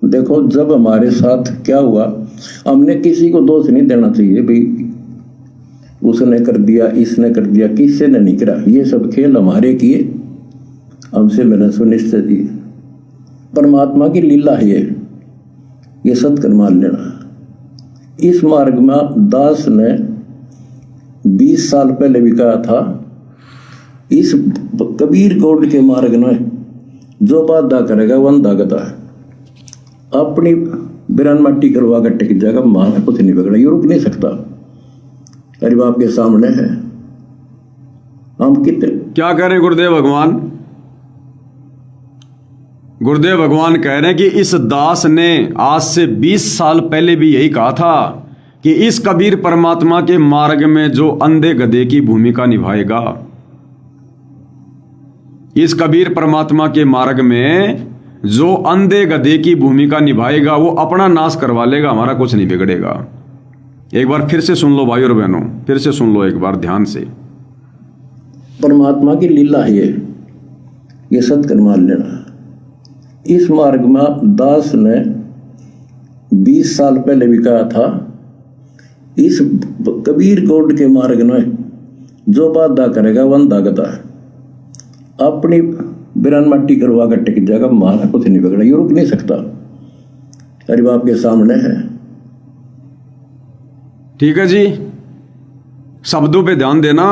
देखो, जब हमारे साथ क्या हुआ, हमने किसी को दोष नहीं देना चाहिए भाई, उसने कर दिया, इसने कर दिया, किसी ने नहीं करा। ये सब खेल हमारे किए, हमसे मैंने सुनिश्चित दिए। परमात्मा की लीला है ये सत्य मान लेना। इस मार्ग में दास ने 20 साल पहले भी कहा था, इस कबीर गौड़ के मार्ग में जो बाधा करेगा वो अंधा गधा है। अपनी बिरान मट्टी करवा कर टिक जाएगा, मांगा कुछ नहीं बिगड़ा, ये रुक नहीं सकता। अरे बाप के सामने है, हम कितने क्या कह रहे हैं गुरुदेव भगवान? गुरुदेव भगवान कह रहे हैं कि इस दास ने आज से 20 साल पहले भी यही कहा था कि इस कबीर परमात्मा के मार्ग में जो अंधे गधे की भूमिका निभाएगा, इस कबीर परमात्मा के मार्ग में जो अंधे गधे की भूमिका निभाएगा वो अपना नाश करवा लेगा, हमारा कुछ नहीं बिगड़ेगा। एक बार फिर से सुन लो भाई और बहनों, फिर से सुन लो एक बार ध्यान से। परमात्मा की लीला है ये सत्य मान लेना। इस मार्ग में दास ने 20 साल पहले भी कहा था, इस कबीर गौड़ के मार्ग में जो बाधा करेगा वो अंधा गधा है। अपनी बिरान मट्टी करवा कर टिक जाएगा, मांगा कुछ नहीं बिगड़ा, ये रुक नहीं सकता। अरे बाप के सामने है। ठीक है जी, शब्दों पे ध्यान देना।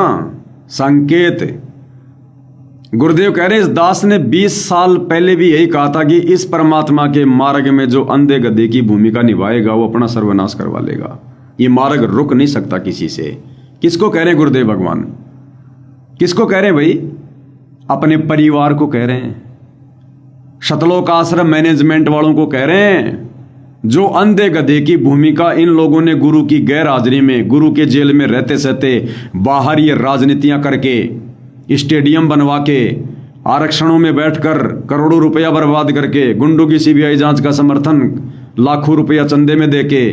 संकेत गुरुदेव कह रहे हैं इस दास ने 20 साल पहले भी यही कहा था कि इस परमात्मा के मार्ग में जो अंधे गधे की भूमिका निभाएगा वो अपना सर्वनाश करवा लेगा। ये मार्ग रुक नहीं सकता किसी से। किसको कह रहे हैं गुरुदेव भगवान? किसको कह रहे हैं भाई? अपने परिवार को कह रहे हैं, शतलोक आश्रम मैनेजमेंट वालों को कह रहे हैं। जो अंधे गधे की भूमिका इन लोगों ने गुरु की गैर हाजिरी में, गुरु के जेल में रहते सहते बाहर ये राजनीतियां करके, स्टेडियम बनवा के, आरक्षणों में बैठकर करोड़ों रुपया बर्बाद करके, गुंडों की सीबीआई जांच का समर्थन लाखों रुपया चंदे में देके,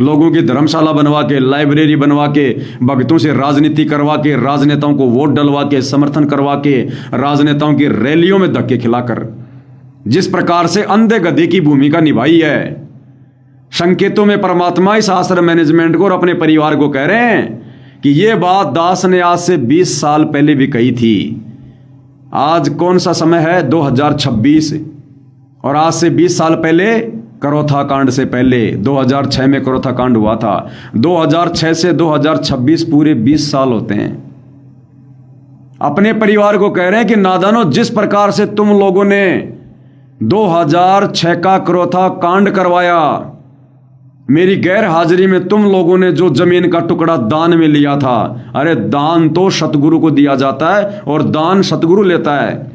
लोगों की धर्मशाला बनवा के, लाइब्रेरी बनवा के, भक्तों से राजनीति करवा के, राजनेताओं को वोट डलवा के, समर्थन करवा के, राजनेताओं की रैलियों में धक्के खिलाकर जिस प्रकार से अंधे गधे की भूमिका निभाई है, संकेतों में परमात्मा इस आश्रम मैनेजमेंट को और अपने परिवार को कह रहे हैं कि यह बात दास ने आज से 20 साल पहले भी कही थी। आज कौन सा समय है? 2026। और आज से 20 साल पहले करोथा कांड से पहले 2006 में करोथा कांड हुआ था। 2006 से 2026 पूरे 20 साल होते हैं। अपने परिवार को कह रहे हैं कि नादानो, जिस प्रकार से तुम लोगों ने 2006 का करोथा कांड करवाया, मेरी गैर हाजिरी में तुम लोगों ने जो जमीन का टुकड़ा दान में लिया था, अरे दान तो सतगुरु को दिया जाता है और दान सतगुरु लेता है।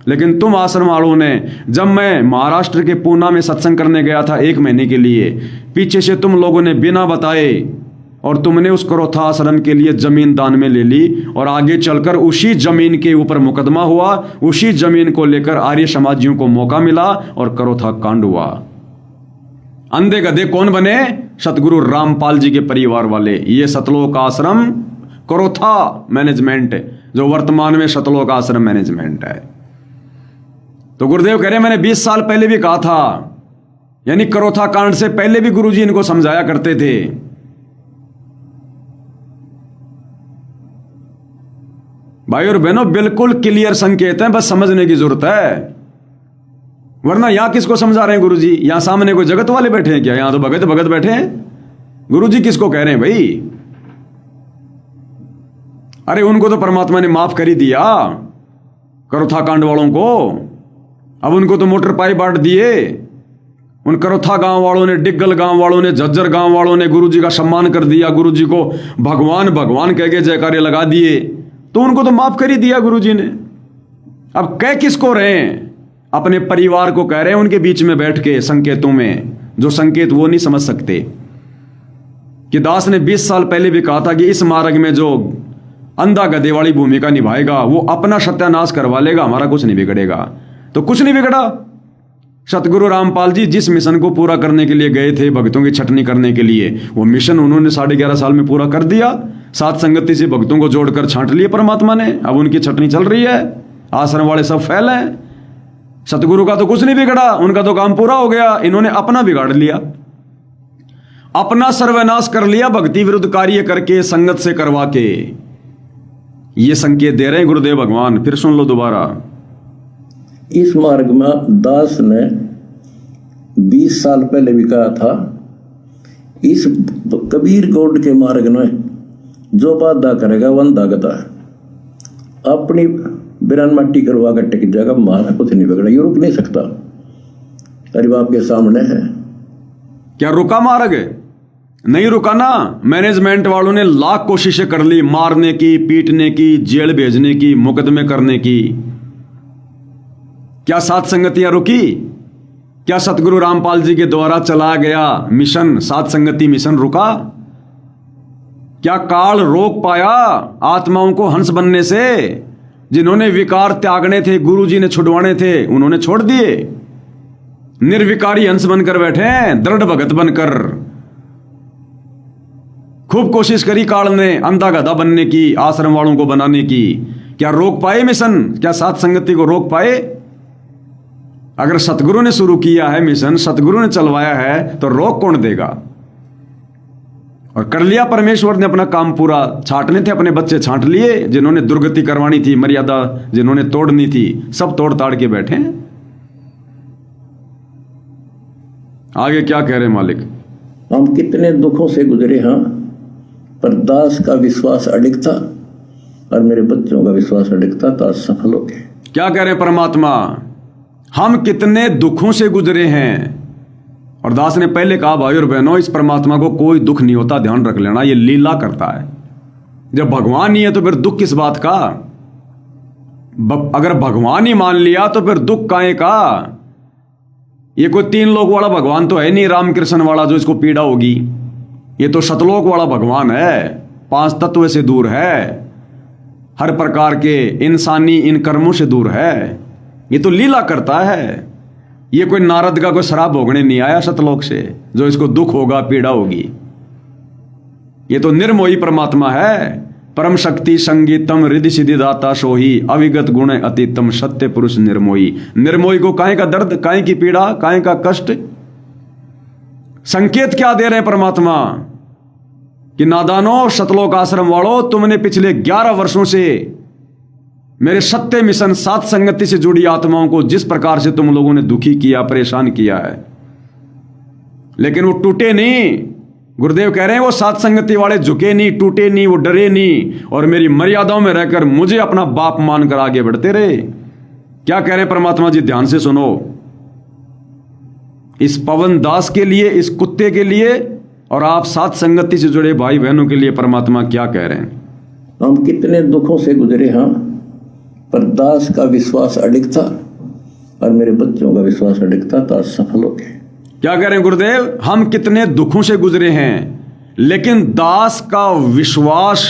लेकिन तुम आश्रम वालों ने, जब मैं महाराष्ट्र के पूना में सत्संग करने गया था 1 महीने के लिए, पीछे से तुम लोगों ने बिना बताए और तुमने उस करोथा आश्रम के लिए जमीन दान में ले ली और आगे चलकर उसी जमीन के ऊपर मुकदमा हुआ, उसी जमीन को लेकर आर्य समाजियों को मौका मिला और करोथा कांड हुआ। अंधे गधे कौन बने? सतगुरु रामपाल जी के परिवार वाले। ये सतलोक आश्रम करोथा मैनेजमेंट, जो वर्तमान में सतलोक आश्रम मैनेजमेंट है। तो गुरुदेव कह रहे मैंने 20 साल पहले भी कहा था, यानी करोथा कांड से पहले भी गुरुजी इनको समझाया करते थे। भाई और बहनों, बिल्कुल क्लियर संकेत है, बस समझने की जरूरत है। वरना यहां किसको समझा रहे हैं गुरुजी? यहां सामने कोई जगत वाले बैठे हैं क्या? यहां तो भगत भगत बैठे हैं। गुरुजी किसको कह रहे हैं भाई? अरे उनको तो परमात्मा ने माफ कर ही दिया, करोथा कांड वालों को। अब उनको तो मोटर पाइप बांट दिए। उन करोथा गांव वालों ने, डिग्गल गांव वालों ने, झज्जर गांव वालों ने गुरुजी का सम्मान कर दिया, गुरुजी को भगवान भगवान कह के जयकारे लगा दिए, तो उनको तो माफ कर ही दिया गुरुजी ने। अब कह किसको रहे हैं? अपने परिवार को कह रहे हैं, उनके बीच में बैठ के संकेतों में, जो संकेत वो नहीं समझ सकते। कि दास ने 20 साल पहले भी कहा था कि इस मार्ग में जो अंधा गधे वाली भूमिका निभाएगा वो अपना सत्यानाश करवा लेगा, हमारा कुछ नहीं बिगड़ेगा। तो कुछ नहीं बिगड़ा। सतगुरु रामपाल जी जिस मिशन को पूरा करने के लिए गए थे, भक्तों की छटनी करने के लिए, वो मिशन उन्होंने 11.5 साल में पूरा कर दिया। सात संगति से भक्तों को जोड़कर छांट लिए परमात्मा ने। अब उनकी छटनी चल रही है, आश्रम वाले सब फैल हैं। सतगुरु का तो कुछ नहीं बिगड़ा, उनका तो काम पूरा हो गया। इन्होंने अपना बिगाड़ लिया, अपना सर्वनाश कर लिया भक्ति विरुद्ध कार्य करके, संगत से करवा के। ये संकेत दे रहे हैं गुरुदेव भगवान। फिर सुन लो दोबारा। इस मार्ग में दास ने 20 साल पहले भी कहा था, इस कबीर कोट के मार्ग में जो बाधा करेगा वंदा गदा, अपनी बिरान मट्टी करवा कर टिक जाएगा, मारा कुछ नहीं बिगड़ा, ये रुक नहीं सकता। अरे बाप के सामने है। क्या रुका मार्ग? नहीं रुका ना। मैनेजमेंट वालों ने लाख कोशिशें कर ली, मारने की, पीटने की, जेल भेजने की, मुकदमे करने की। क्या सात संगतियां रुकी? क्या सतगुरु रामपाल जी के द्वारा चलाया गया मिशन, सात संगति मिशन रुका? क्या काल रोक पाया आत्माओं को हंस बनने से? जिन्होंने विकार त्यागने थे, गुरु जी ने छुड़वाने थे, उन्होंने छोड़ दिए। निर्विकारी हंस बनकर बैठे हैं, दृढ़ भगत बनकर। खूब कोशिश करी काल ने अंधा गधा बनने की, आश्रम वालों को बनाने की। क्या रोक पाए मिशन? क्या सात संगति को रोक पाए? अगर सतगुरु ने शुरू किया है मिशन, सतगुरु ने चलवाया है, तो रोक कौन देगा? और कर लिया परमेश्वर ने अपना काम पूरा। छांटने थे अपने बच्चे, छांट लिए। जिन्होंने दुर्गति करवानी थी, मर्यादा जिन्होंने तोड़नी थी, सब तोड़ ताड़ के बैठे हैं। आगे क्या कह रहे मालिक? हम कितने दुखों से गुजरे हैं, पर दास का विश्वास अडिग था और मेरे बच्चों का विश्वास अडिग था, तो आज सफल हो गए। क्या कह रहे हैं परमात्मा? हम कितने दुखों से गुजरे हैं। और दास ने पहले कहा, भाई और बहनों, इस परमात्मा को कोई दुख नहीं होता, ध्यान रख लेना, ये लीला करता है। जब भगवान नहीं है तो फिर दुख किस बात का? अगर भगवान ही मान लिया तो फिर दुख काहे का? ये कोई 3 लोक वाला भगवान तो है नहीं, रामकृष्ण वाला, जो इसको पीड़ा होगी। ये तो शतलोक वाला भगवान है, 5 तत्व से दूर है, हर प्रकार के इंसानी इन कर्मों से दूर है। ये तो लीला करता है। ये कोई नारद का कोई शराब भोगने नहीं आया सतलोक से, जो इसको दुख होगा, पीड़ा होगी। ये तो निर्मोही परमात्मा है। परम शक्ति संगीतम रिद्धि सिद्धि दाता सोही, अविगत गुण अतीतम सत्य पुरुष निर्मोही। निर्मोही को काहे का दर्द, काहे की पीड़ा, काहे का कष्ट? संकेत क्या दे रहे हैं परमात्मा कि नादानो, सतलोक आश्रम वालों, तुमने पिछले 11 वर्षों से मेरे सत्य मिशन, सात संगति से जुड़ी आत्माओं को जिस प्रकार से तुम लोगों ने दुखी किया, परेशान किया है, लेकिन वो टूटे नहीं। गुरुदेव कह रहे हैं वो सात संगति वाले झुके नहीं, टूटे नहीं, वो डरे नहीं, और मेरी मर्यादाओं में रहकर मुझे अपना बाप मानकर आगे बढ़ते रहे। क्या कह रहे हैं परमात्मा जी? ध्यान से सुनो। इस पवन दास के लिए, इस कुत्ते के लिए, और आप सात संगति से जुड़े भाई बहनों के लिए परमात्मा क्या कह रहे हैं? हम कितने दुखों से गुजरे हैं, पर दास का विश्वास अडिग था और मेरे बच्चों का विश्वास अडिग था, तो आज सफल हो गए। क्या कह रहे हैं गुरुदेव? हम कितने दुखों से गुजरे हैं, लेकिन दास का विश्वास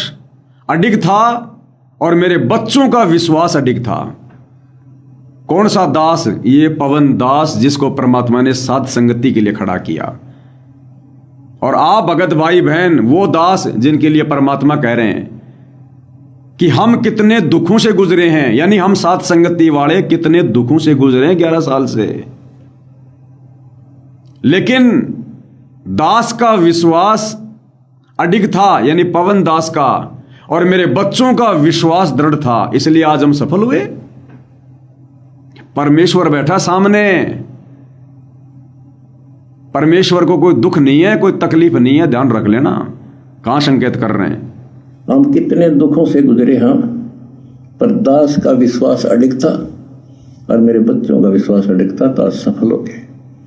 अडिग था और मेरे बच्चों का विश्वास अडिग था। कौन सा दास? ये पवन दास, जिसको परमात्मा ने सात संगति के लिए खड़ा किया। और आप भगत भाई बहन, वो दास जिनके लिए परमात्मा कह रहे हैं कि हम कितने दुखों से गुजरे हैं, यानी हम सात संगति वाले कितने दुखों से गुजरे हैं 11 साल से। लेकिन दास का विश्वास अडिग था, यानी पवन दास का, और मेरे बच्चों का विश्वास दृढ़ था, इसलिए आज हम सफल हुए। परमेश्वर बैठा सामने। परमेश्वर को कोई दुख नहीं है, कोई तकलीफ नहीं है, ध्यान रख लेना। कहां संकेत कर रहे हैं? हम कितने दुखों से गुजरे हैं, पर दास का विश्वास अडिग था और मेरे बच्चों का विश्वास अडिग था, तो आज सफल हो गए।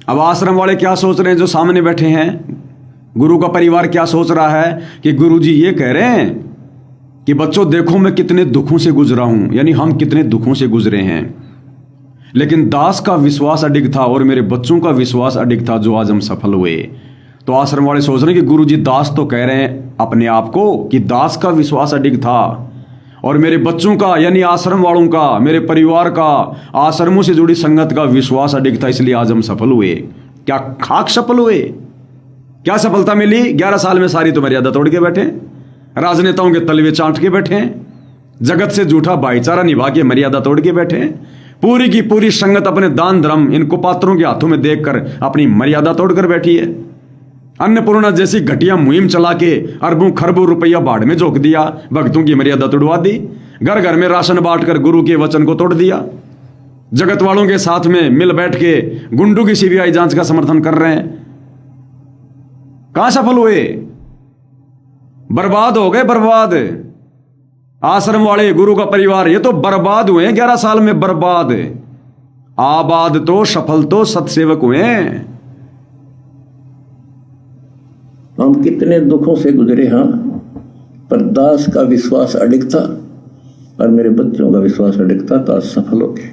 अब आश्रम वाले क्या सोच रहे हैं जो सामने बैठे हैं? गुरु का परिवार क्या सोच रहा है कि गुरु जी ये कह रहे हैं कि बच्चों देखो मैं कितने दुखों से गुजरा हूं, यानी हम कितने दुखों से गुजरे हैं, लेकिन दास का विश्वास अडिग था और मेरे बच्चों का विश्वास अडिग था, जो आज हम सफल हुए। तो आश्रम वाले सोच रहे हैं कि गुरु जी दास तो कह रहे हैं अपने आप को कि दास का विश्वास अडिग था और मेरे बच्चों का, यानी आश्रम वालों का, मेरे परिवार का, आश्रमों से जुड़ी संगत का विश्वास अडिग था, इसलिए आज हम सफल हुए। क्या खाक सफल हुए? क्या सफलता मिली? 11 साल में सारी तो मर्यादा तोड़ के बैठे, राजनेताओं के तलवे चाट के बैठे, जगत से झूठा भाईचारा निभा के मर्यादा तोड़ के बैठे, पूरी की पूरी संगत अपने दान धर्म इन कुपात्रों के हाथों में देखकर अपनी मर्यादा तोड़कर बैठी है। अन्नपूर्णा जैसी घटिया मुहिम चला के अरबों खरबों रुपया बाढ़ में झोंक दिया, भक्तों की मर्यादा तोड़वा दी, घर घर में राशन बांटकर गुरु के वचन को तोड़ दिया, जगत वालों के साथ में मिल बैठ के गुंडों की सीबीआई जांच का समर्थन कर रहे हैं। कहां सफल हुए? बर्बाद हो गए, बर्बाद। आश्रम वाले, गुरु का परिवार, ये तो बर्बाद हुए हैं 11 साल में, बर्बाद। आबाद तो, सफल तो सतसेवक हुए हैं। हम कितने दुखों से गुजरे, हाँ, पर दास का विश्वास अडिग था और मेरे बच्चों का विश्वास अडिग था, तो आज सफल हो गए।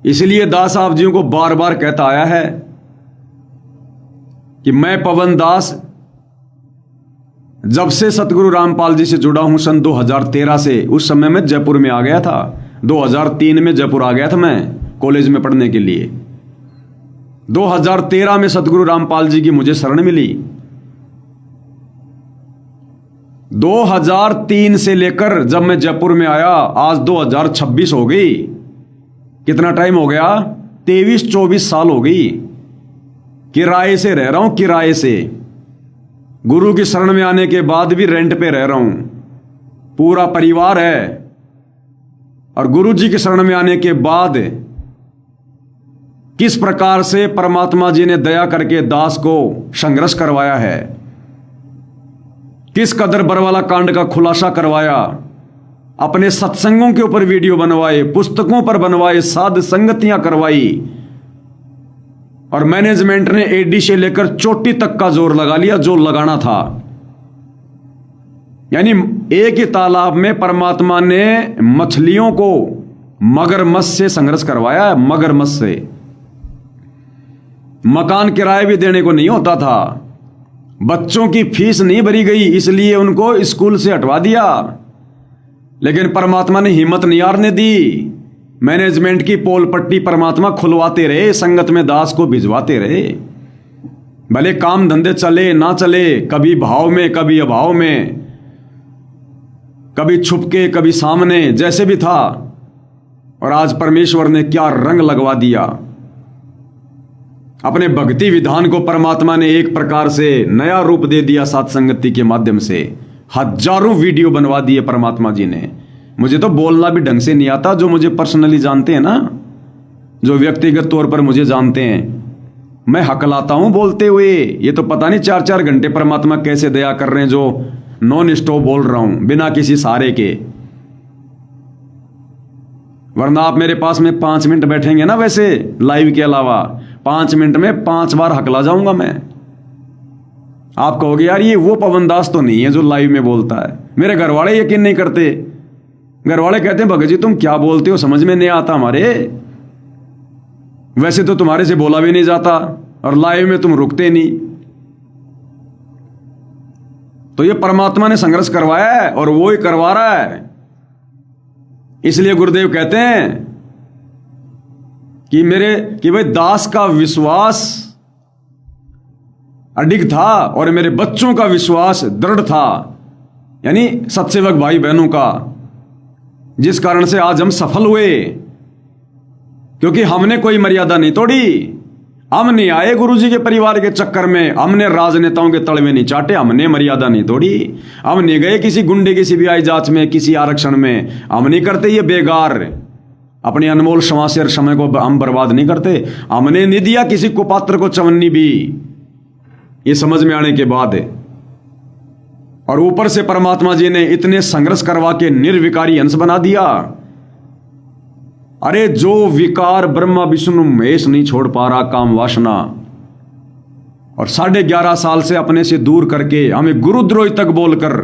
इसलिए दास आप जियों को बार बार कहता आया है कि मैं पवन दास जब से सतगुरु रामपाल जी से जुड़ा हूं सन 2013 से, उस समय मैं जयपुर में आ गया था। 2003 में जयपुर आ गया था मैं कॉलेज में पढ़ने के लिए। 2013 में सतगुरु रामपाल जी की मुझे शरण मिली। 2003 से लेकर जब मैं जयपुर में आया, आज 2026 हो गई। कितना टाइम हो गया? 23-24 साल हो गई। किराए से रह रहा हूं, किराए से। गुरु की शरण में आने के बाद भी रेंट पे रह रहा हूं। पूरा परिवार है। और गुरु जी की शरण में आने के बाद किस प्रकार से परमात्मा जी ने दया करके दास को संघर्ष करवाया है, किस कदर बरवाला कांड का खुलासा करवाया, अपने सत्संगों के ऊपर वीडियो बनवाए, पुस्तकों पर बनवाए, साध संगतियां करवाई, और मैनेजमेंट ने एडी से लेकर चोटी तक का जोर लगा लिया जो लगाना था। यानी एक ही तालाब में परमात्मा ने मछलियों को मगरमच्छ से संघर्ष करवाया है, मगरमच्छ से। मकान किराए भी देने को नहीं होता था, बच्चों की फीस नहीं भरी गई, इसलिए उनको स्कूल से हटवा दिया। लेकिन परमात्मा ने हिम्मत नहीं हारने दी। मैनेजमेंट की पोल पट्टी परमात्मा खुलवाते रहे, संगत में दास को भिजवाते रहे। भले काम धंधे चले ना चले, कभी भाव में कभी अभाव में, कभी छुपके कभी सामने, जैसे भी था। और आज परमेश्वर ने क्या रंग लगवा दिया। अपने भक्ति विधान को परमात्मा ने एक प्रकार से नया रूप दे दिया। सत्संगति के माध्यम से हजारों वीडियो बनवा दिए परमात्मा जी ने। मुझे तो बोलना भी ढंग से नहीं आता। जो मुझे पर्सनली जानते हैं ना, जो व्यक्तिगत तौर पर मुझे जानते हैं, मैं हकलाता हूं बोलते हुए। ये तो पता नहीं 4-4 घंटे परमात्मा कैसे दया कर रहे हैं, जो नॉन स्टॉप बोल रहा हूं बिना किसी सहारे के। वरना आप मेरे पास में 5 मिनट बैठेंगे ना, वैसे लाइव के अलावा 5 मिनट में 5 बार हकला जाऊंगा मैं। आप कहोगे यार ये वो पवन दास तो नहीं है जो लाइव में बोलता है। मेरे घर वाले यकीन नहीं करते। घर वाले कहते हैं भगत जी तुम क्या बोलते हो, समझ में नहीं आता हमारे। वैसे तो तुम्हारे से बोला भी नहीं जाता और लाइव में तुम रुकते नहीं। तो ये परमात्मा ने संघर्ष करवाया है और वो ही करवा रहा है। इसलिए गुरुदेव कहते हैं कि भाई दास का विश्वास अडिग था और मेरे बच्चों का विश्वास दृढ़ था, यानी सत्सेवक भाई बहनों का, जिस कारण से आज हम सफल हुए। क्योंकि हमने कोई मर्यादा नहीं तोड़ी। हम नहीं आए गुरुजी के परिवार के चक्कर में, हमने राजनेताओं के तलवे नहीं चाटे, हमने मर्यादा नहीं तोड़ी। हम नहीं गए किसी गुंडे की सीबीआई जांच में, किसी आरक्षण में। हम नहीं करते ये बेकार, अपने अनमोल श्वास और समय को हम बर्बाद नहीं करते। हमने नहीं दिया किसी कुपात्र को चवन्नी भी, ये समझ में आने के बाद। और ऊपर से परमात्मा जी ने इतने संघर्ष करवा के निर्विकारी अंश बना दिया। अरे जो विकार ब्रह्मा विष्णु महेश नहीं छोड़ पा रहा, काम वासना, और 11.5 साल से अपने से दूर करके हमें गुरुद्रोही तक बोलकर,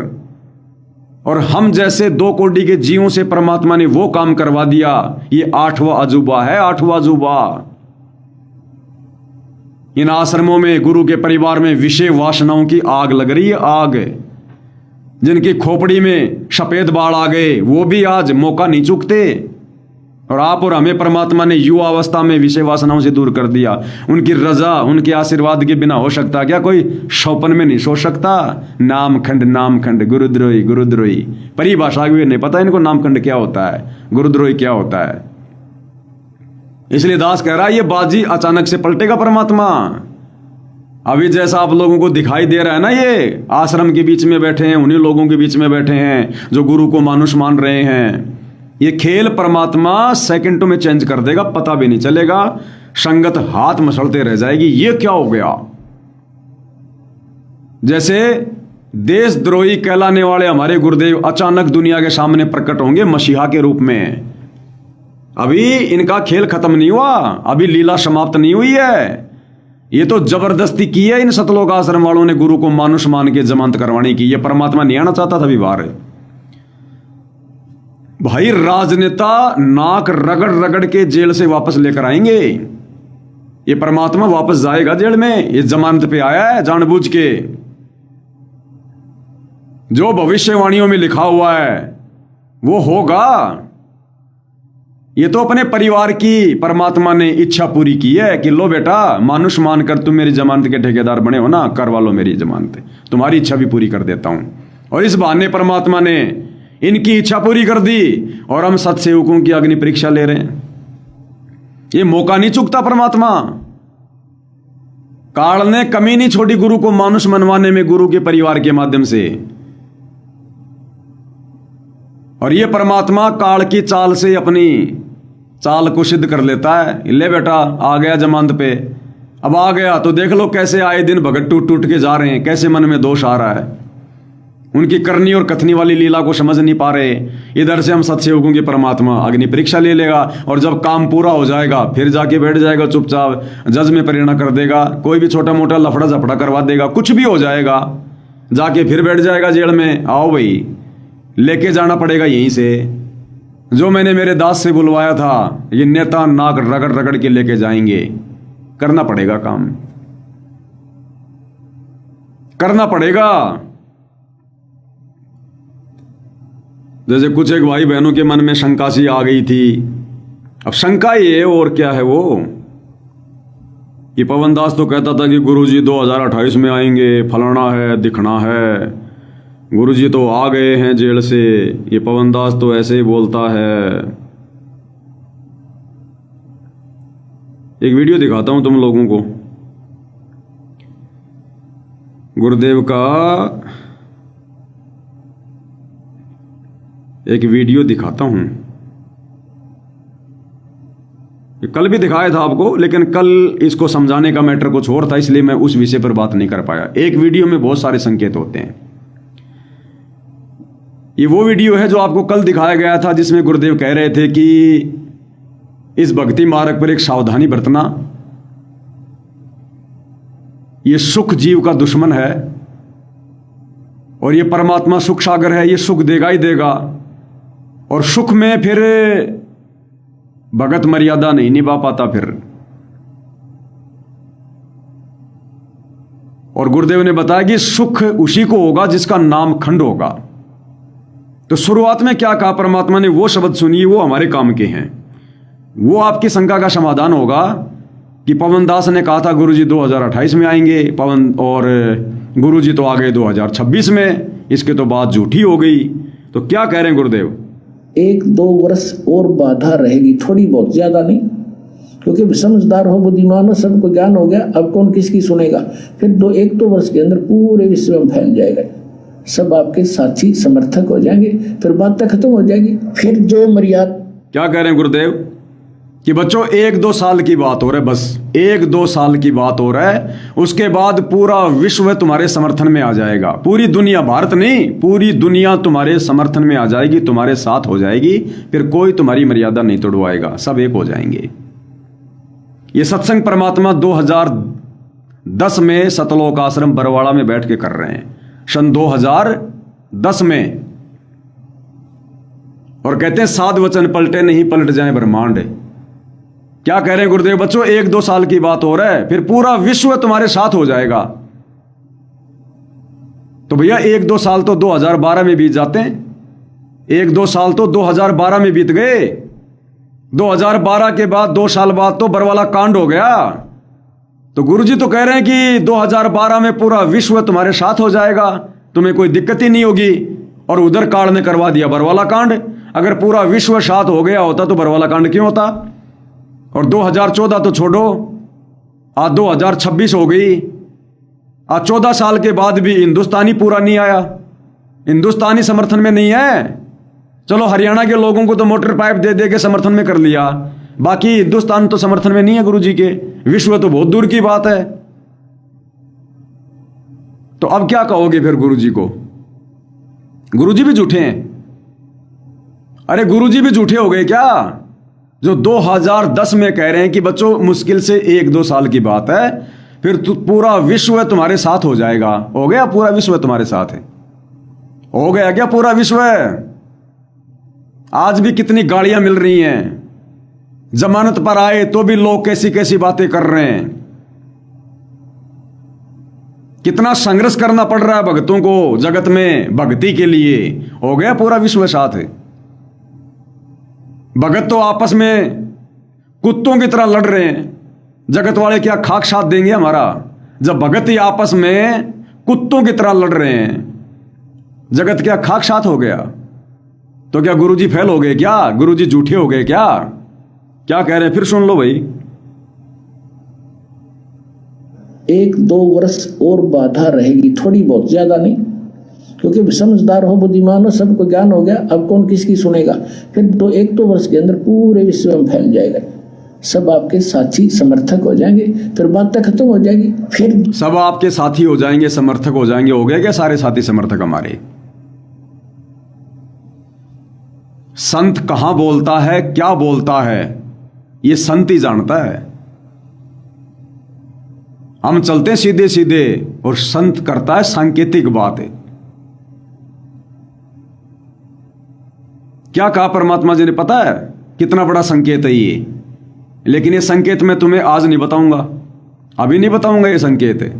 और हम जैसे 2 कोटि के जीवों से परमात्मा ने वो काम करवा दिया। ये 8वां अजूबा है, 8वां अजूबा। इन आश्रमों में, गुरु के परिवार में विषय वासनाओं की आग लग रही है, आग। जिनकी खोपड़ी में सफेद बाल आ गए वो भी आज मौका नहीं चूकते। और आप और हमें परमात्मा ने युवा अवस्था में विषय वासनाओं से दूर कर दिया। उनकी रजा, उनके आशीर्वाद के बिना हो सकता क्या? कोई शौपन में नहीं सो सकता। नामखंड, नामखंड, गुरुद्रोही, गुरुद्रोही। परिभाषा भी नहीं पता इनको नामखंड क्या होता है। गुरुद्रोही क्या होता है। इसलिए दास कह रहा है ये बाजी अचानक से पलटेगा परमात्मा। अभी जैसा आप लोगों को दिखाई दे रहा है ना, ये आश्रम के बीच में बैठे हैं, उन्हीं लोगों के बीच में बैठे हैं जो गुरु को मानुष मान रहे हैं, ये खेल परमात्मा सेकंडों में चेंज कर देगा, पता भी नहीं चलेगा। संगत हाथ मसलते रह जाएगी, ये क्या हो गया। जैसे देशद्रोही कहलाने वाले हमारे गुरुदेव अचानक दुनिया के सामने प्रकट होंगे मसीहा के रूप में। अभी इनका खेल खत्म नहीं हुआ, अभी लीला समाप्त नहीं हुई है। ये तो जबरदस्ती की है इन सतलोक आश्रम वालों ने गुरु को मानुष मान के जमानत करवाने की। ये परमात्मा नहीं आना चाहता था अभी बाहर। भाई राजनेता नाक रगड़ रगड़ के जेल से वापस लेकर आएंगे, ये परमात्मा वापस जाएगा जेल में। ये जमानत पे आया है जानबूझ के। जो भविष्यवाणियों में लिखा हुआ है वो होगा। ये तो अपने परिवार की परमात्मा ने इच्छा पूरी की है कि लो बेटा मानुष मानकर तुम मेरी जमानत के ठेकेदार बने हो ना, करवा लो मेरी जमानत, तुम्हारी इच्छा भी पूरी कर देता हूं। और इस बहाने परमात्मा ने इनकी इच्छा पूरी कर दी और हम सत्सेवकों की अग्नि परीक्षा ले रहे हैं। ये मौका नहीं चूकता परमात्मा। काल ने कमी नहीं छोड़ी गुरु को मानुष मनवाने में, गुरु के परिवार के माध्यम से। और ये परमात्मा काल की चाल से अपनी चाल को सिद्ध कर लेता है। ले बेटा आ गया जमानत पे, अब आ गया तो देख लो कैसे आए दिन भगत टूट टूट के जा रहे हैं, कैसे मन में दोष आ रहा है। उनकी करनी और कथनी वाली लीला को समझ नहीं पा रहे। इधर से हम सत्सेवकों के परमात्मा अग्नि परीक्षा ले लेगा और जब काम पूरा हो जाएगा फिर जाके बैठ जाएगा चुपचाप, जज में प्रेरणा कर देगा, कोई भी छोटा मोटा लफड़ा झपड़ा करवा देगा, कुछ भी हो जाएगा, जाके फिर बैठ जाएगा जेल में। आओ भाई लेके जाना पड़ेगा यहीं से, जो मैंने मेरे दास से बुलवाया था ये नेता नाक रगड़ रगड़ के लेके जाएंगे। करना पड़ेगा काम, करना पड़ेगा। जैसे कुछ एक भाई बहनों के मन में शंका सी आ गई थी। अब शंका ये और क्या है वो कि पवन दास तो कहता था कि गुरुजी 2028 में आएंगे, फलाना है, दिखना है। गुरुजी तो आ गए हैं जेल से, ये पवन दास तो ऐसे ही बोलता है। एक वीडियो दिखाता हूं तुम लोगों को गुरुदेव का, एक वीडियो दिखाता हूं। कल भी दिखाया था आपको, लेकिन कल इसको समझाने का मैटर कुछ और था, इसलिए मैं उस विषय पर बात नहीं कर पाया। एक वीडियो में बहुत सारे संकेत होते हैं। ये वो वीडियो है जो आपको कल दिखाया गया था, जिसमें गुरुदेव कह रहे थे कि इस भक्ति मार्ग पर एक सावधानी बरतना। ये सुख जीव का दुश्मन है और ये परमात्मा सुख सागर है, ये सुख देगा ही देगा। और सुख में फिर भगत मर्यादा नहीं निभा पाता फिर। और गुरुदेव ने बताया कि सुख उसी को होगा जिसका नाम खंड होगा। तो शुरुआत में क्या कहा परमात्मा ने, वो शब्द सुनिए, वो हमारे काम के हैं। वो आपकी शंका का समाधान होगा कि पवन दास ने कहा था गुरुजी 2028 में आएंगे पवन, और गुरुजी तो आ गए 2026 में, इसके तो बात झूठी हो गई। तो क्या कह रहे हैं गुरुदेव, 1-2 वर्ष और बाधा रहेगी, थोड़ी बहुत, ज्यादा नहीं, क्योंकि समझदार हो, बुद्धिमान हो, सबको ज्ञान हो गया, अब कौन किसकी सुनेगा। फिर 1-2 वर्ष के अंदर पूरे विश्व में फैल जाएगा, सब आपके साथी समर्थक हो जाएंगे, फिर बात खत्म हो जाएगी। फिर जो मर्यादा, क्या कह रहे हैं गुरुदेव कि बच्चों 1-2 साल की बात हो रहा है, बस 1-2 साल की बात हो रहा है, उसके बाद पूरा विश्व तुम्हारे समर्थन में आ जाएगा। पूरी दुनिया, भारत नहीं, पूरी दुनिया तुम्हारे समर्थन में आ जाएगी, तुम्हारे साथ हो जाएगी। फिर कोई तुम्हारी मर्यादा नहीं तोड़वाएगा, सब एक हो जाएंगे। ये सत्संग परमात्मा 2010 में सतलोक आश्रम बरवाड़ा में बैठ के कर रहे हैं, सन 2010 में। और कहते हैं साध वचन पलटे नहीं, पलट जाए ब्रह्मांड। क्या कह रहे हैं गुरुदेव, बच्चों 1-2 साल की बात हो रहा है, फिर पूरा विश्व तुम्हारे साथ हो जाएगा। तो भैया 1-2 साल तो 2012 में बीत जाते हैं, 1-2 साल तो 2012 में बीत गए। 2012 के बाद 2 साल बाद तो बरवाला कांड हो गया। तो गुरुजी तो कह रहे हैं कि 2012 में पूरा विश्व तुम्हारे साथ हो जाएगा, तुम्हें कोई दिक्कत ही नहीं होगी। और उधर काल ने करवा दिया बरवाला कांड। अगर पूरा विश्व साथ हो गया होता तो बरवाला कांड क्यों होता? और 2014 तो छोड़ो, आज 2026 हो गई, आज 14 साल के बाद भी हिंदुस्तानी पूरा नहीं आया, हिंदुस्तानी समर्थन में नहीं है। चलो हरियाणा के लोगों को तो मोटर पाइप दे दे के समर्थन में कर लिया, बाकी हिंदुस्तान तो समर्थन में नहीं है गुरुजी के। विश्व तो बहुत दूर की बात है। तो अब क्या कहोगे फिर गुरुजी को? गुरुजी भी झूठे हैं? अरे गुरुजी भी झूठे हो गए क्या, जो 2010 में कह रहे हैं कि बच्चों मुश्किल से 1-2 साल की बात है, फिर पूरा विश्व तुम्हारे साथ हो जाएगा। हो गया पूरा विश्व तुम्हारे साथ है? हो गया क्या पूरा विश्व? आज भी कितनी गालियां मिल रही हैं, जमानत पर आए तो भी लोग कैसी कैसी बातें कर रहे हैं। कितना संघर्ष करना पड़ रहा है भक्तों को जगत में भक्ति के लिए। हो गया पूरा विश्व साथ है? भगत तो आपस में कुत्तों की तरह लड़ रहे हैं, जगत वाले क्या खाक साथ देंगे हमारा? जब भगत ही आपस में कुत्तों की तरह लड़ रहे हैं, जगत क्या खाक साथ हो गया? तो क्या गुरुजी फेल हो गए क्या? गुरुजी झूठे हो गए क्या? क्या कह रहे हैं फिर सुन लो भाई। 1-2 वर्ष और बाधा रहेगी, थोड़ी बहुत, ज्यादा नहीं, क्योंकि समझदार हो, बुद्धिमान हो, सबको ज्ञान हो गया। अब कौन किसकी सुनेगा? फिर तो 1-2 वर्ष के अंदर पूरे विश्व में फैल जाएगा, सब आपके साथी समर्थक हो जाएंगे, फिर बातें खत्म हो जाएगी। फिर सब आपके साथी हो जाएंगे, समर्थक हो जाएंगे। हो गए क्या सारे साथी समर्थक हमारे? संत कहां बोलता है, क्या बोलता है, ये संत ही जानता है। हम चलते सीधे सीधे और संत करता है सांकेतिक बात है। क्या कहा परमात्मा जी ने पता है? कितना बड़ा संकेत है ये। लेकिन ये संकेत मैं तुम्हें आज नहीं बताऊंगा, अभी नहीं बताऊंगा। ये संकेत है,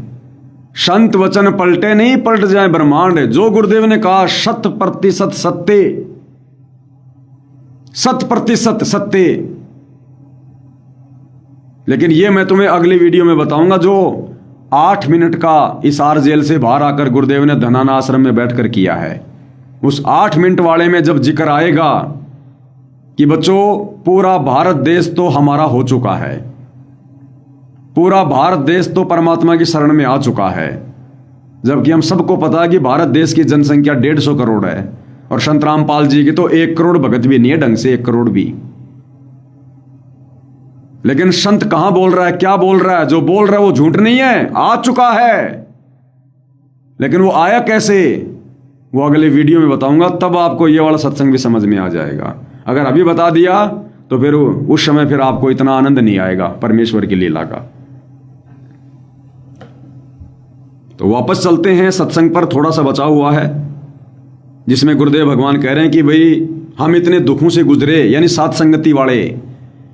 संत वचन पलटे नहीं, पलट जाए ब्रह्मांड। जो गुरुदेव ने कहा 100% सत्य, 100% सत्य। लेकिन ये मैं तुम्हें अगली वीडियो में बताऊंगा, जो 8 मिनट का इसार जेल से बाहर आकर गुरुदेव ने धनाना आश्रम में बैठकर किया है। उस 8 मिनट वाले में जब जिक्र आएगा कि बच्चों पूरा भारत देश तो हमारा हो चुका है, पूरा भारत देश तो परमात्मा की शरण में आ चुका है, जबकि हम सबको पता है कि भारत देश की जनसंख्या 150 करोड़ है और संत रामपाल जी की तो 1 करोड़ भगत भी नहीं है ढंग से, 1 करोड़ भी। लेकिन संत कहां बोल रहा है, क्या बोल रहा है? जो बोल रहा है वो झूठ नहीं है, आ चुका है। लेकिन वो आया कैसे, वो अगले वीडियो में बताऊंगा, तब आपको ये वाला सत्संग भी समझ में आ जाएगा। अगर अभी बता दिया तो फिर उस समय फिर आपको इतना आनंद नहीं आएगा परमेश्वर की लीला का। तो वापस चलते हैं सत्संग पर। थोड़ा सा बचा हुआ है जिसमें गुरुदेव भगवान कह रहे हैं कि भाई हम इतने दुखों से गुजरे, यानी साथ संगति वाले,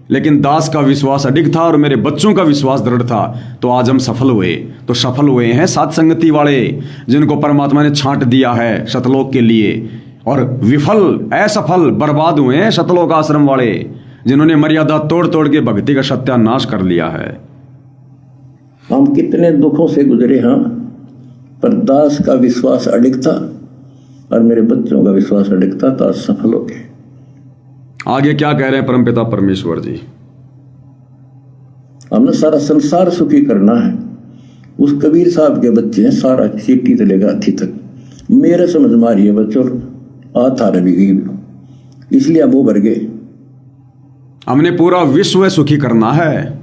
लेकिन दास का विश्वास अडिग था और मेरे बच्चों का विश्वास दृढ़ था, तो आज हम सफल हुए। तो सफल हुए हैं साथ संगति वाले, जिनको परमात्मा ने छांट दिया है सतलोक के लिए, और विफल असफल बर्बाद हुए हैं सतलोक आश्रम वाले, जिन्होंने मर्यादा तोड़ तोड़ के भक्ति का सत्यानाश कर लिया है। हम कितने दुखों से गुजरे, हाँ, पर दास का विश्वास अडिग था और मेरे बच्चों का विश्वास अडिग था, तो आज सफल हो गए। आगे क्या कह रहे हैं परमपिता परमेश्वर जी? हमने सारा संसार सुखी करना है। उस कबीर साहब के बच्चे हैं, सारा चीटी से लेकर हाथी तक मेरे समझ में आ रही है बच्चों, आता रवि गई, इसलिए अब वो भर गए। हमने पूरा विश्व सुखी करना है,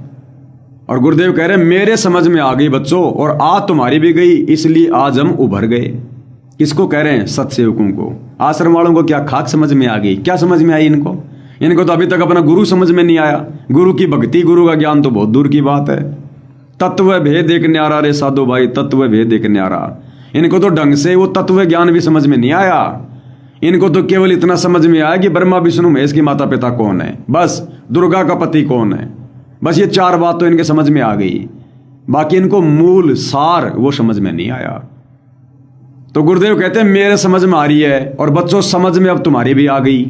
और गुरुदेव कह रहे हैं मेरे समझ में आ गई बच्चों, और आज तुम्हारी भी गई, इसलिए आज हम उभर गए। किसको कह रहे हैं? सत्सेवकों को। आश्रम वालों को क्या खाक समझ में आ गई? क्या समझ में आई इनको? इनको तो अभी तक अपना गुरु समझ में नहीं आया। गुरु की भक्ति, गुरु का ज्ञान तो बहुत दूर की बात है। तत्व भेद एक न्यारा रे साधो भाई, तत्व भेद एक न्यारा। इनको तो ढंग से वो तत्व ज्ञान भी समझ में नहीं आया। इनको तो केवल इतना समझ में आया कि ब्रह्मा विष्णु महेश के माता पिता कौन है, बस दुर्गा का पति कौन है, बस ये 4 बात तो इनके समझ में आ गई। बाकी इनको मूल सार वो समझ में नहीं आया। तो गुरुदेव कहते हैं मेरे समझ में आ रही है, और बच्चों समझ में अब तुम्हारी भी आ गई।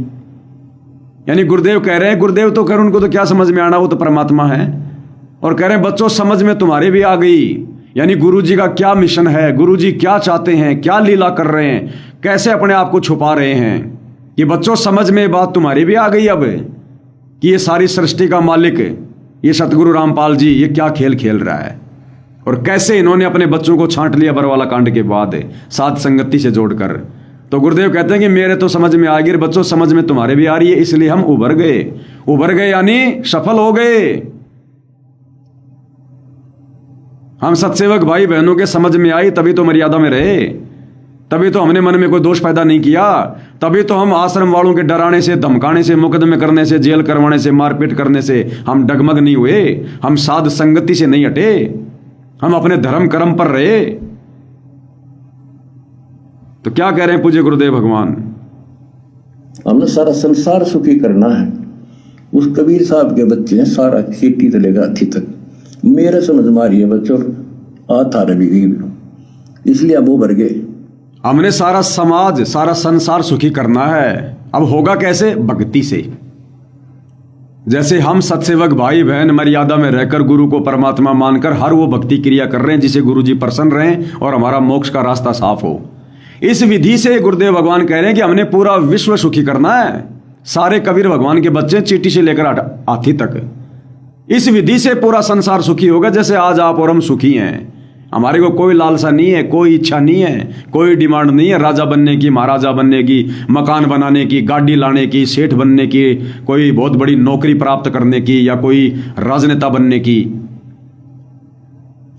यानी गुरुदेव कह रहे हैं, गुरुदेव तो कर, उनको तो क्या समझ में आना, वो तो परमात्मा है, और कह रहे हैं बच्चों समझ में तुम्हारे भी आ गई। यानी गुरुजी का क्या मिशन है, गुरुजी क्या चाहते हैं, क्या लीला कर रहे हैं, कैसे अपने आप को छुपा रहे हैं, कि बच्चों समझ में बात तुम्हारी भी आ गई अब कि ये सारी सृष्टि का मालिक ये सतगुरु रामपाल जी ये क्या खेल खेल रहा है और कैसे इन्होंने अपने बच्चों को छांट लिया बरवाला कांड के बाद साध संगति से जोड़कर। तो गुरुदेव कहते हैं कि मेरे तो समझ में आ गई, बच्चों समझ में तुम्हारे भी आ रही है, इसलिए हम उभर गए यानी सफल हो गए। हम सत्सेवक भाई बहनों के समझ में आई तभी तो मर्यादा में रहे, तभी तो हमने मन में कोई दोष पैदा नहीं किया, तभी तो हम आश्रम वालों के डराने से, धमकाने से, मुकदमे करने से, जेल करवाने से, मारपीट करने से हम डगमग नहीं हुए। हम साध संगति से नहीं हटे, हम अपने धर्म कर्म पर रहे। तो क्या कह रहे हैं पूज्य गुरुदेव भगवान? हमने सारा संसार सुखी करना है। उस कबीर साहब के बच्चे हैं, सारा खेती से लेकर हाथी तक मेरे समझ मारी है बच्चों, आता रवि गई, इसलिए अब वो भर गए। हमने सारा समाज, सारा संसार सुखी करना है। अब होगा कैसे? भक्ति से। जैसे हम सत्सेवक भाई बहन मर्यादा में रहकर गुरु को परमात्मा मानकर हर वो भक्ति क्रिया कर रहे हैं जिसे गुरु जी प्रसन्न रहे और हमारा मोक्ष का रास्ता साफ हो। इस विधि से गुरुदेव भगवान कह रहे हैं कि हमने पूरा विश्व सुखी करना है। सारे कबीर भगवान के बच्चे चींटी से लेकर हाथी तक, इस विधि से पूरा संसार सुखी होगा जैसे आज आप और हम सुखी हैं। हमारे को कोई लालसा नहीं है, कोई इच्छा नहीं है, कोई डिमांड नहीं है राजा बनने की, महाराजा बनने की, मकान बनाने की, गाड़ी लाने की, सेठ बनने की, कोई बहुत बड़ी नौकरी प्राप्त करने की या कोई राजनेता बनने की।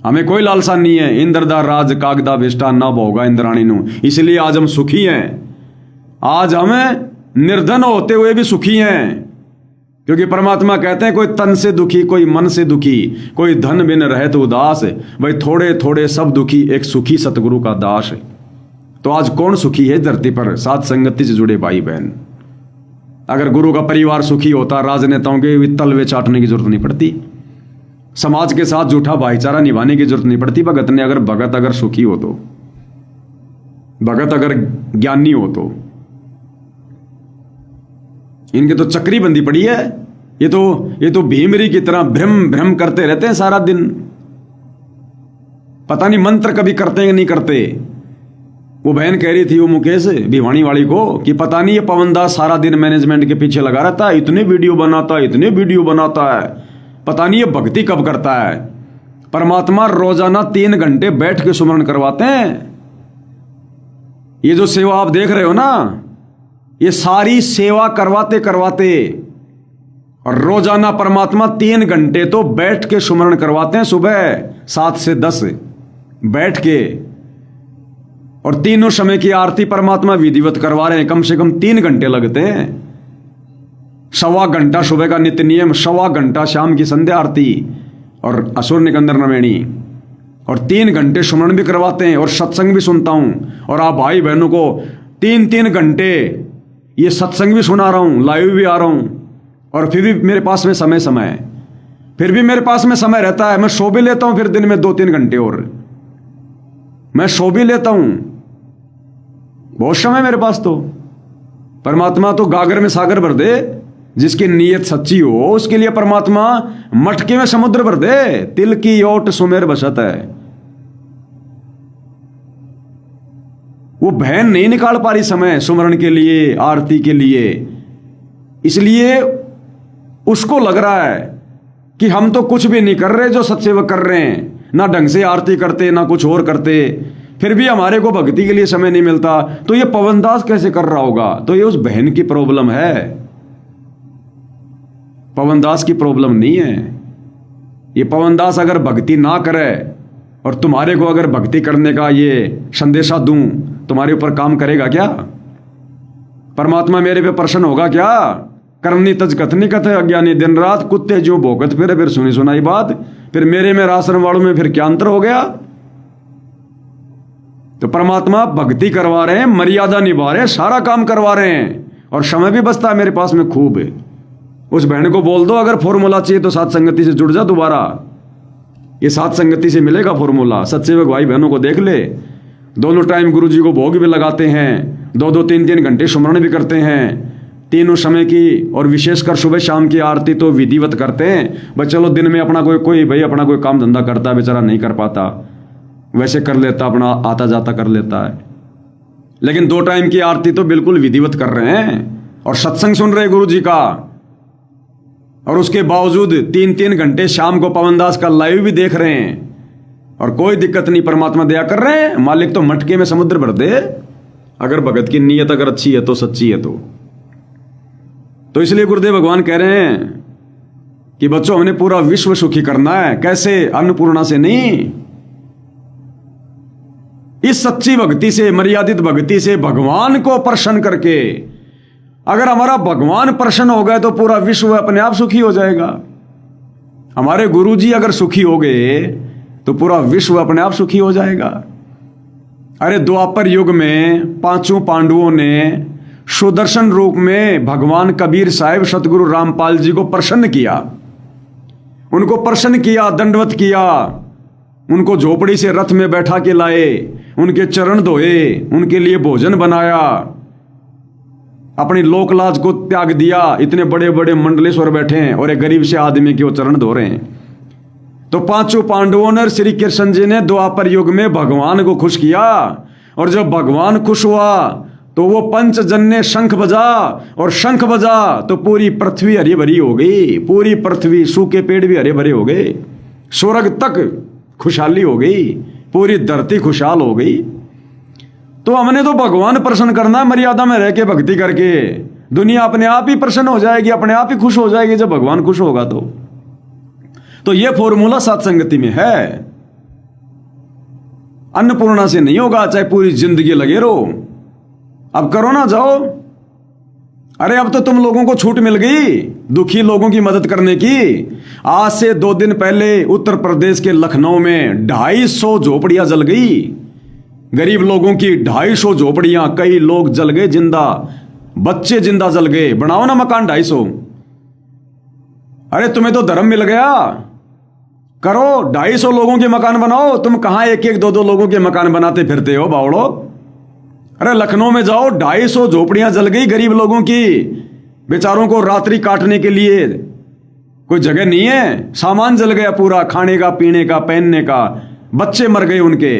हमें कोई लालसा नहीं है। इंद्रदा राज कागदा विष्टा न भोगा इंद्राणी नु, इसलिए आज हम सुखी हैं। आज हमें निर्धन होते हुए भी सुखी हैं, क्योंकि परमात्मा कहते हैं कोई तन से दुखी, कोई मन से दुखी, कोई धन बिन रहत उदास, भाई थोड़े थोड़े सब दुखी, एक सुखी सतगुरु का दास। तो आज कौन सुखी है धरती पर? साध संगति से जुड़े भाई बहन। अगर गुरु का परिवार सुखी होता, राजनेताओं के तलवे चाटने की जरूरत नहीं पड़ती, समाज के साथ झूठा भाईचारा निभाने की जरूरत नहीं पड़ती। भगत अगर सुखी हो तो, भगत अगर ज्ञानी हो तो। इनके तो चक्री बंदी पड़ी है। ये तो भीमरी की तरह भ्रम भ्रम करते रहते हैं सारा दिन। पता नहीं मंत्र कभी करते हैं कि नहीं करते। वो बहन कह रही थी वो मुकेश भिवानी वाली को कि पता नहीं ये पवनदास सारा दिन मैनेजमेंट के पीछे लगा रहता है, इतने वीडियो बनाता है, पता नहीं ये भक्ति कब करता है। परमात्मा रोजाना 3 घंटे बैठ के सुमरण करवाते हैं। ये जो सेवा आप देख रहे हो ना, ये सारी सेवा करवाते करवाते और रोजाना परमात्मा 3 घंटे तो बैठ के सुमरण करवाते हैं। सुबह 7 से 10 बैठ के, और तीनों समय की आरती परमात्मा विधिवत करवा रहे हैं। कम से कम 3 घंटे लगते हैं। 1.25 घंटा सुबह का नित्य नियम, 1.25 घंटा शाम की संध्या आरती और असुर निकंदर नवेणी, और 3 घंटे सुमरण भी करवाते हैं और सत्संग भी सुनता हूं। और आप भाई बहनों को 3-3 घंटे ये सत्संग भी सुना रहा हूं, लाइव भी आ रहा हूं, और फिर भी मेरे पास में समय रहता है। मैं सो भी लेता हूं, फिर दिन में 2-3 घंटे और मैं सो भी लेता हूं। बहुत समय मेरे पास। तो परमात्मा तो गागर में सागर भर दे, जिसकी नीयत सच्ची हो उसके लिए परमात्मा मटके में समुद्र भर दे। तिल की ओट सुमेर बसत है। वो बहन नहीं निकाल पा रही समय सुमरण के लिए, आरती के लिए, इसलिए उसको लग रहा है कि हम तो कुछ भी नहीं कर रहे जो सत्सेवक कर रहे हैं, ना ढंग से आरती करते ना कुछ और करते, फिर भी हमारे को भक्ति के लिए समय नहीं मिलता। तो ये पवनदास कैसे कर रहा होगा? तो ये उस बहन की प्रॉब्लम है, पवनदास की प्रॉब्लम नहीं है। ये पवनदास अगर भक्ति ना करे और तुम्हारे को अगर भक्ति करने का ये संदेशा दूं, तुम्हारे ऊपर काम करेगा क्या? परमात्मा मेरे पे प्रसन्न होगा क्या? करनी तज कथनी कथ अज्ञानी दिन रात कुत्ते जो भोगत फिर सुनी सुनाई बात। फिर मेरे में आश्रम वालों में फिर क्या अंतर हो गया? तो परमात्मा भक्ति करवा रहे हैं, मर्यादा निभा रहे हैं, सारा काम करवा रहे हैं, और समय भी बचता है मेरे पास में खूब है। उस बहन को बोल दो अगर फॉर्मूला चाहिए तो साथ संगति से जुड़ जा दोबारा। ये साथ संगति से मिलेगा फॉर्मूला। सत्सेवक भाई बहनों को देख ले, दोनों टाइम गुरु जी को भोग भी लगाते हैं, 2-2 3-3 घंटे सुमरण भी करते हैं, तीनों समय की, और विशेषकर सुबह शाम की आरती तो विधिवत करते हैं। बस चलो दिन में अपना कोई भाई अपना कोई काम धंधा करता है, बेचारा नहीं कर पाता, वैसे कर लेता, अपना आता जाता कर लेता है। लेकिन 2 टाइम की आरती तो बिल्कुल विधिवत कर रहे हैं और सत्संग सुन रहे गुरु जी का, और उसके बावजूद 3-3 घंटे शाम को पवनदास का लाइव भी देख रहे हैं और कोई दिक्कत नहीं, परमात्मा दया कर रहे हैं। मालिक तो मटके में समुद्र भर दे, अगर भगत की नीयत अगर अच्छी है तो, सच्ची है तो इसलिए गुरुदेव भगवान कह रहे हैं कि बच्चों हमने पूरा विश्व सुखी करना है। कैसे? अन्नपूर्णा से नहीं, इस सच्ची भक्ति से, मर्यादित भक्ति से, भगवान को प्रसन्न करके। अगर हमारा भगवान प्रसन्न हो गए तो पूरा विश्व अपने आप सुखी हो जाएगा। हमारे गुरुजी अगर सुखी हो गए तो पूरा विश्व अपने आप सुखी हो जाएगा। अरे द्वापर युग में 5 पांडवों ने सुदर्शन रूप में भगवान कबीर साहिब सतगुरु रामपाल जी को प्रसन्न किया, उनको प्रसन्न किया, दंडवत किया, उनको झोपड़ी से रथ में बैठा के लाए, उनके चरण धोए, उनके लिए भोजन बनाया, अपनी लोकलाज को त्याग दिया। इतने बड़े बड़े मंडलेश्वर बैठे हैं और एक गरीब से आदमी के वो चरण धो रहे हैं। तो 5 पांडवों ने, श्री कृष्ण जी ने द्वापर युग में भगवान को खुश किया, और जब भगवान खुश हुआ तो वो पंचजन्य शंख बजा, और शंख बजा तो पूरी पृथ्वी हरी भरी हो गई, पूरी पृथ्वी, सूखे पेड़ भी हरे भरे हो गए, स्वर्ग तक खुशहाली हो गई, पूरी धरती खुशहाल हो गई। तो हमने तो भगवान प्रसन्न करना, मर्यादा में रह के भक्ति करके दुनिया अपने आप ही प्रसन्न हो जाएगी, अपने आप ही खुश हो जाएगी जब भगवान खुश होगा। तो ये फॉर्मूला सत्संगति में है। अन्नपूर्णा से नहीं होगा, चाहे पूरी जिंदगी लगे रहो। अब करो ना, जाओ। अरे अब तो तुम लोगों को छूट मिल गई दुखी लोगों की मदद करने की। आज से 2 दिन पहले उत्तर प्रदेश के लखनऊ में 250 झोपड़ियां जल गई, गरीब लोगों की 250 झोपड़ियां, कई लोग जल गए जिंदा, बच्चे जिंदा जल गए। बनाओ ना मकान 250। अरे तुम्हें तो धर्म मिल गया, करो 250 लोगों के मकान बनाओ। तुम कहां 1-1, 2-2 लोगों के मकान बनाते फिरते हो बावड़ो। अरे लखनऊ में जाओ, 250 झोपड़ियां जल गई गरीब लोगों की, बेचारों को रात्रि काटने के लिए कोई जगह नहीं है, सामान जल गया पूरा, खाने का, पीने का, पहनने का, बच्चे मर गए उनके।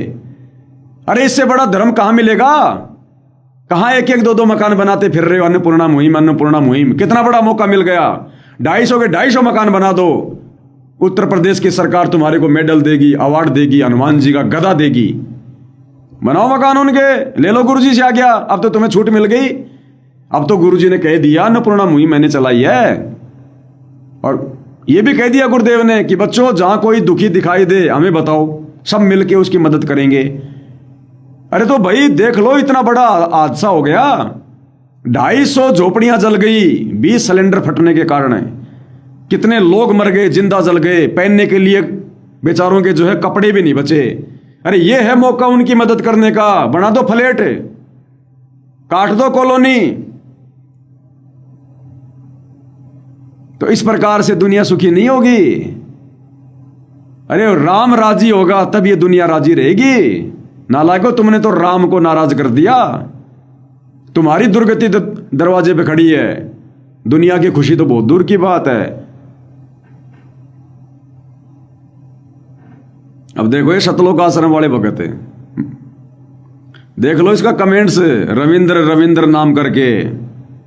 अरे इससे बड़ा धर्म कहां मिलेगा? कहां 1-1, 2-2 मकान बनाते फिर रहे हो? अन्नपूर्णा मुहिम, अन्नपूर्णा मुहिम, कितना बड़ा मौका मिल गया। 250 के 250 मकान बना दो। उत्तर प्रदेश की सरकार तुम्हारे को मेडल देगी, अवार्ड देगी, हनुमान जी का गदा देगी। बनाओ मकान उनके, ले लो गुरुजी से आ गया। अब तो तुम्हें छूट मिल गई। अब तो गुरुजी ने कह दिया अन्नपूर्णा मुहिम मैंने चलाई है, और यह भी कह दिया गुरुदेव ने कि बच्चों जहां कोई दुखी दिखाई दे हमें बताओ, सब मिलके उसकी मदद करेंगे। अरे तो भाई देख लो, इतना बड़ा हादसा हो गया, 250 झोपड़ियां जल गई 20 सिलेंडर फटने के कारण। कितने लोग मर गए, जिंदा जल गए, पहनने के लिए बेचारों के जो है कपड़े भी नहीं बचे। अरे ये है मौका उनकी मदद करने का। बना दो फ्लैट, काट दो कॉलोनी। तो इस प्रकार से दुनिया सुखी नहीं होगी। अरे राम राजी होगा तब ये दुनिया राजी रहेगी। नालायको, तुमने तो राम को नाराज कर दिया। तुम्हारी दुर्गति दरवाजे पे खड़ी है, दुनिया की खुशी तो बहुत दूर की बात है। अब देखो ये सतलोक आश्रम वाले भगत है, देख लो इसका कमेंट्स, रविंद्र नाम करके,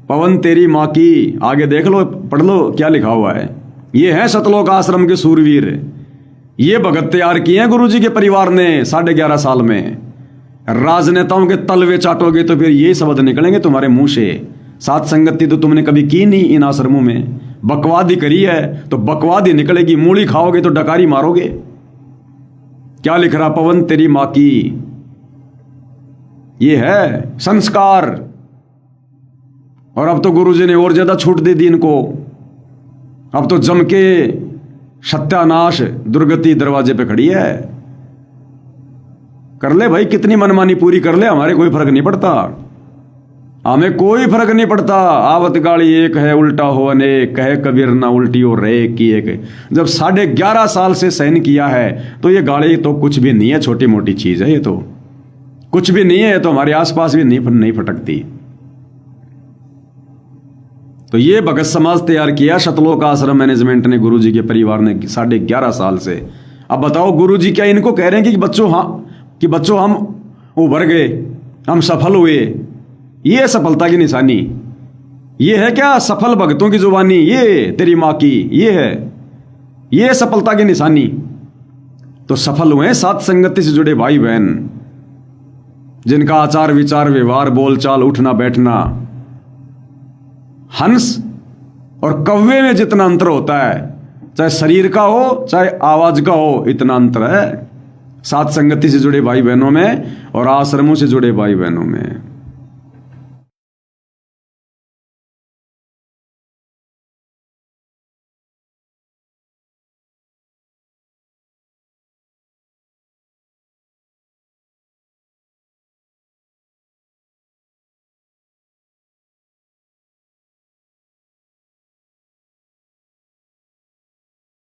पवन तेरी माँ की, आगे देख लो, पढ़ लो क्या लिखा हुआ है। ये है सतलोक आश्रम के सूरवीर। ये भगत तैयार किए हैं गुरुजी के परिवार ने 11.5 साल में। राजनेताओं के तलवे चाटोगे तो फिर ये शब्द निकलेंगे तुम्हारे मुंह से। साथ संगति तो तुमने कभी की नहीं इन आश्रमों में, बकवादी करी है तो बकवादी निकलेगी। मूली खाओगे तो डकारी मारोगे। क्या लिख रहा, पवन तेरी माँ की। ये है संस्कार। और अब तो गुरुजी ने और ज्यादा छूट दे दी इनको। अब तो जम के सत्यानाश, दुर्गति दरवाजे पे खड़ी है। कर ले भाई, कितनी मनमानी पूरी कर ले, हमारे कोई फर्क नहीं पड़ता, हमें कोई फर्क नहीं पड़ता। आवत गाड़ी एक है, उल्टा हो अनेक, कहे कबीर ना उल्टी हो रे की एक। जब 11.5 साल से सहन किया है तो ये गाड़ी तो कुछ भी नहीं है, छोटी मोटी चीज है, ये तो कुछ भी नहीं है, तो हमारे आसपास भी नहीं फटकती। तो ये भगत समाज तैयार किया सतलोक आश्रम मैनेजमेंट ने, गुरुजी के परिवार ने 11.5 साल से। अब बताओ गुरुजी क्या इनको कह रहे हैं कि बच्चों हम उभर गए, हम सफल हुए, ये सफलता की निशानी। ये है क्या सफल भक्तों की जुबानी, ये तेरी माँ की, ये है, ये सफलता की निशानी। तो सफल हुए साथ संगति से जुड़े भाई बहन, जिनका आचार विचार व्यवहार बोलचाल उठना बैठना, हंस और कौवे में जितना अंतर होता है, चाहे शरीर का हो चाहे आवाज का हो, इतना अंतर है साथ संगति से जुड़े भाई बहनों में और आश्रमों से जुड़े भाई बहनों में।